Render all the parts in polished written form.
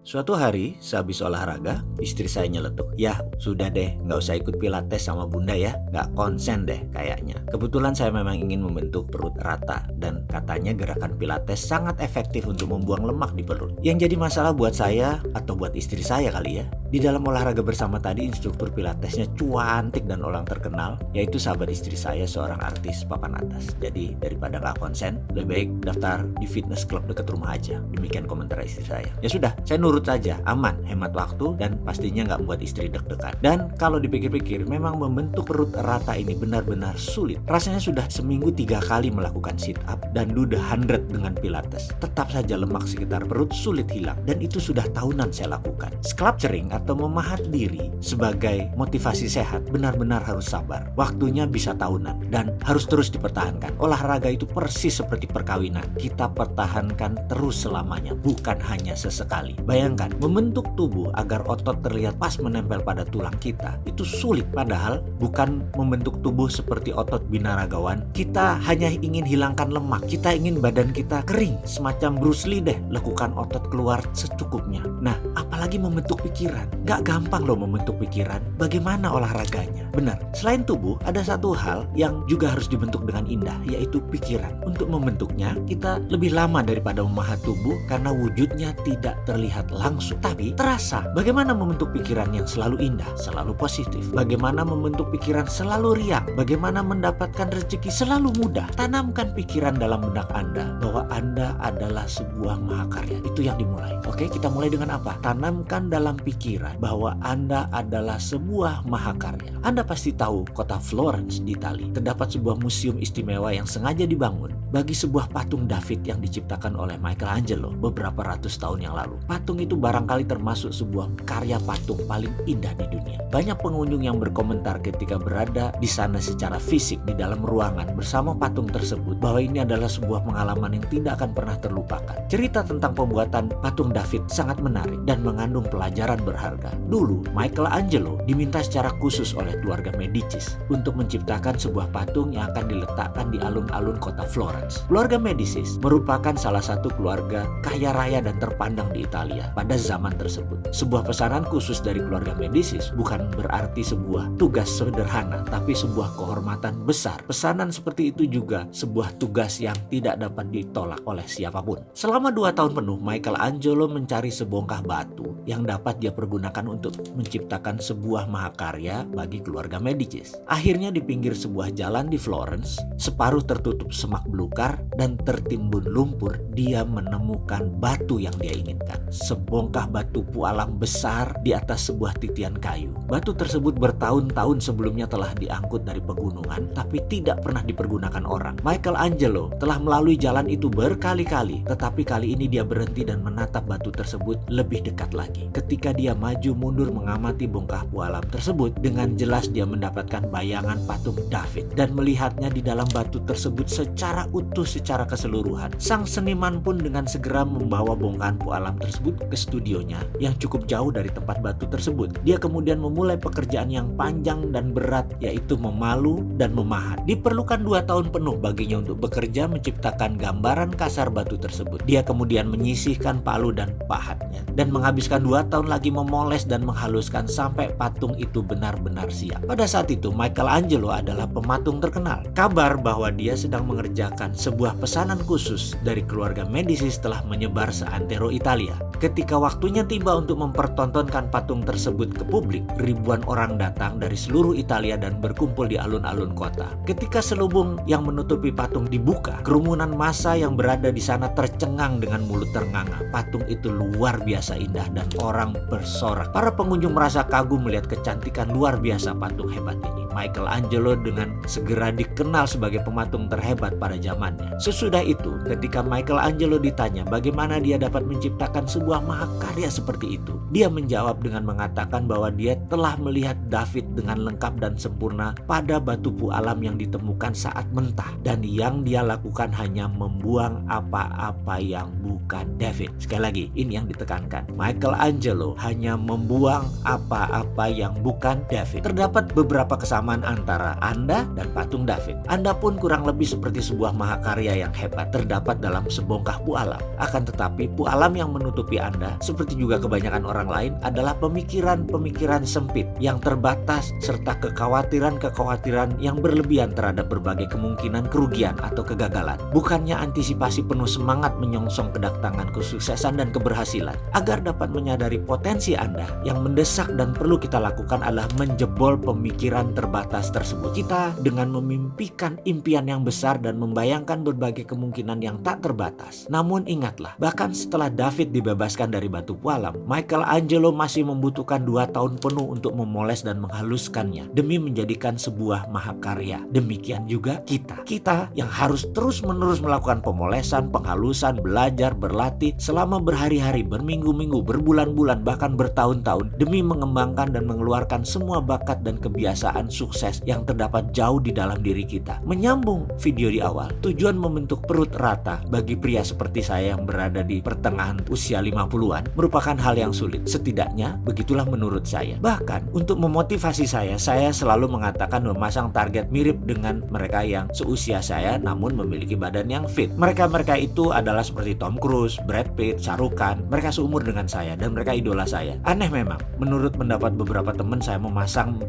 Suatu hari, sehabis olahraga, istri saya nyeletuk, "Yah, sudah deh, nggak usah ikut pilates sama bunda ya, nggak konsen deh kayaknya." Kebetulan saya memang ingin membentuk perut rata, dan katanya gerakan pilates sangat efektif untuk membuang lemak di perut. Yang jadi masalah buat saya, atau buat istri saya kali ya, di dalam olahraga bersama tadi instruktur pilatesnya cuantik dan orang terkenal, yaitu sahabat istri saya, seorang artis papan atas. Jadi daripada nggak konsen, lebih baik daftar di fitness club dekat rumah aja. Demikian komentar istri saya. Ya sudah, saya nurut saja, aman, hemat waktu, dan pastinya nggak membuat istri deg-degan. Dan kalau dipikir-pikir, memang membentuk perut rata ini benar-benar sulit. Rasanya sudah seminggu 3 kali melakukan sit up dan do the 100 dengan pilates. Tetap saja lemak sekitar perut sulit hilang, dan itu sudah tahunan saya lakukan. Sculpturing atau memahat diri sebagai motivasi sehat benar-benar harus sabar. Waktunya bisa tahunan dan harus terus dipertahankan. Olahraga itu persis seperti perkawinan. Kita pertahankan terus selamanya, bukan hanya sesekali. Bayangkan, membentuk tubuh agar otot terlihat pas menempel pada tulang kita itu sulit, padahal bukan membentuk tubuh seperti otot binaragawan. Kita hanya ingin hilangkan lemak, kita ingin badan kita kering, semacam Bruce Lee deh, lakukan otot keluar secukupnya. Nah, apalagi membentuk pikiran. Gak gampang loh membentuk pikiran. Bagaimana olahraganya? Benar, selain tubuh, ada satu hal yang juga harus dibentuk dengan indah, yaitu pikiran. Untuk membentuknya, kita lebih lama daripada memahat tubuh karena wujudnya tidak terlihat langsung, tapi terasa. Bagaimana membentuk pikiran yang selalu indah, selalu positif? Bagaimana membentuk pikiran selalu riang? Bagaimana mendapatkan rezeki selalu mudah? Tanamkan pikiran dalam benak Anda bahwa Anda adalah sebuah mahakarya. Itu yang dimulai. Oke, kita mulai dengan apa? Tanamkan dalam pikiran bahwa Anda adalah sebuah mahakarya. Anda pasti tahu kota Florence di Italia. Terdapat sebuah museum istimewa yang sengaja dibangun bagi sebuah patung David yang diciptakan oleh Michelangelo beberapa ratus tahun yang lalu. Patung itu barangkali termasuk sebuah karya patung paling indah di dunia. Banyak pengunjung yang berkomentar ketika berada di sana secara fisik di dalam ruangan bersama patung tersebut bahwa ini adalah sebuah pengalaman yang tidak akan pernah terlupakan. Cerita tentang pembuatan patung David sangat menarik dan mengandung pelajaran berharga. Dulu, Michelangelo diminta secara khusus oleh keluarga Medicis untuk menciptakan sebuah patung yang akan diletakkan di alun-alun kota Florence. Keluarga Medicis merupakan salah satu keluarga kaya raya dan terpandang di Italia pada zaman tersebut. Sebuah pesanan khusus dari keluarga Medicis bukan berarti sebuah tugas sederhana, tapi sebuah kehormatan besar. Pesanan seperti itu juga sebuah tugas yang tidak dapat ditolak oleh siapapun. Selama 2 tahun penuh, Michelangelo mencari sebongkah batu yang dapat dia pergunakan untuk menciptakan sebuah mahakarya bagi keluarga Medicis. Akhirnya di pinggir sebuah jalan di Florence, separuh tertutup semak belukar dan tertimbun lumpur, dia menemukan batu yang dia inginkan. Sebongkah batu pualam besar di atas sebuah titian kayu. Batu tersebut bertahun-tahun sebelumnya telah diangkut dari pegunungan, tapi tidak pernah dipergunakan orang. Michelangelo telah melalui jalan itu berkali-kali, tetapi kali ini dia berhenti dan menatap batu tersebut lebih dekat lagi. Ketika dia maju mundur mengamati bongkah pualam tersebut, dengan jelas dia mendapatkan bayangan patung David dan melihatnya di dalam batu tersebut secara utuh, secara keseluruhan. Sang seniman pun dengan segera membawa bongkahan pualam tersebut ke studionya yang cukup jauh dari tempat batu tersebut. Dia kemudian memulai pekerjaan yang panjang dan berat, yaitu memalu dan memahat. Diperlukan 2 tahun penuh baginya untuk bekerja menciptakan gambaran kasar batu tersebut. Dia kemudian menyisihkan palu dan pahatnya dan menghabiskan 2 tahun lagi memoles dan menghaluskan sampai patung itu benar-benar siap. Pada saat itu Michelangelo adalah pematung terkenal. Kabar bahwa dia sedang mengerjakan sebuah pesanan khusus dari keluarga Medicis telah menyebar seantero Italia. Ketika waktunya tiba untuk mempertontonkan patung tersebut ke publik, ribuan orang datang dari seluruh Italia dan berkumpul di alun-alun kota. Ketika selubung yang menutupi patung dibuka, kerumunan massa yang berada di sana tercengang dengan mulut ternganga. Patung itu luar biasa indah dan orang bersorak. Para pengunjung merasa kagum melihat kecantikan luar biasa patung hebat ini. Michelangelo dengan segera dikenal sebagai pematung terhebat pada zamannya. Sesudah itu, ketika Michelangelo ditanya bagaimana dia dapat menciptakan sebuah mahakarya seperti itu, dia menjawab dengan mengatakan bahwa dia telah melihat David dengan lengkap dan sempurna pada batu pualam yang ditemukan saat mentah, dan yang dia lakukan hanya membuang apa-apa yang bukan David. Sekali lagi, ini yang ditekankan. Michelangelo hanya membuang apa-apa yang bukan David. Terdapat beberapa kesamaan kebersamaan antara Anda dan patung David. Anda pun kurang lebih seperti sebuah mahakarya yang hebat terdapat dalam sebongkah pualam. Akan tetapi pualam yang menutupi Anda, seperti juga kebanyakan orang lain, adalah pemikiran-pemikiran sempit yang terbatas serta kekhawatiran-kekhawatiran yang berlebihan terhadap berbagai kemungkinan kerugian atau kegagalan. Bukannya antisipasi penuh semangat menyongsong kedatangan kesuksesan dan keberhasilan. Agar dapat menyadari potensi Anda, yang mendesak dan perlu kita lakukan adalah menjebol pemikiran terbatas tersebut. Kita dengan memimpikan impian yang besar dan membayangkan berbagai kemungkinan yang tak terbatas. Namun ingatlah, bahkan setelah David dibebaskan dari batu pualam, Michelangelo masih membutuhkan 2 tahun penuh untuk memoles dan menghaluskannya demi menjadikan sebuah mahakarya. Demikian juga kita yang harus terus-menerus melakukan pemolesan, penghalusan, belajar, berlatih selama berhari-hari, berminggu-minggu, berbulan-bulan, bahkan bertahun-tahun demi mengembangkan dan mengeluarkan semua bakat dan kebiasaan sukses yang terdapat jauh di dalam diri kita. Menyambung video di awal, tujuan membentuk perut rata bagi pria seperti saya yang berada di pertengahan usia 50-an merupakan hal yang sulit. Setidaknya begitulah menurut saya. Bahkan untuk memotivasi saya selalu mengatakan memasang target mirip dengan mereka yang seusia saya namun memiliki badan yang fit. Mereka itu adalah seperti Tom Cruise, Brad Pitt, Shah Rukh Khan. Mereka seumur dengan saya dan mereka idola saya. Aneh memang, menurut pendapat beberapa teman saya memasang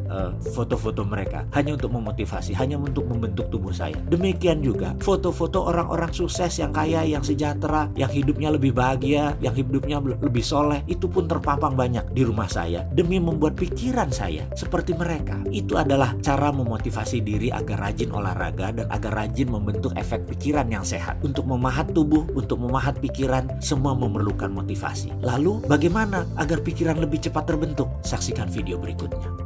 foto-foto mereka hanya untuk memotivasi, hanya untuk membentuk tubuh saya. Demikian juga foto-foto orang-orang sukses yang kaya, yang sejahtera, yang hidupnya lebih bahagia, yang hidupnya lebih soleh, itu pun terpampang banyak di rumah saya demi membuat pikiran saya seperti mereka. Itu adalah cara memotivasi diri agar rajin olahraga dan agar rajin membentuk efek pikiran yang sehat. Untuk memahat tubuh, untuk memahat pikiran, semua memerlukan motivasi. Lalu bagaimana agar pikiran lebih cepat terbentuk? Saksikan video berikutnya.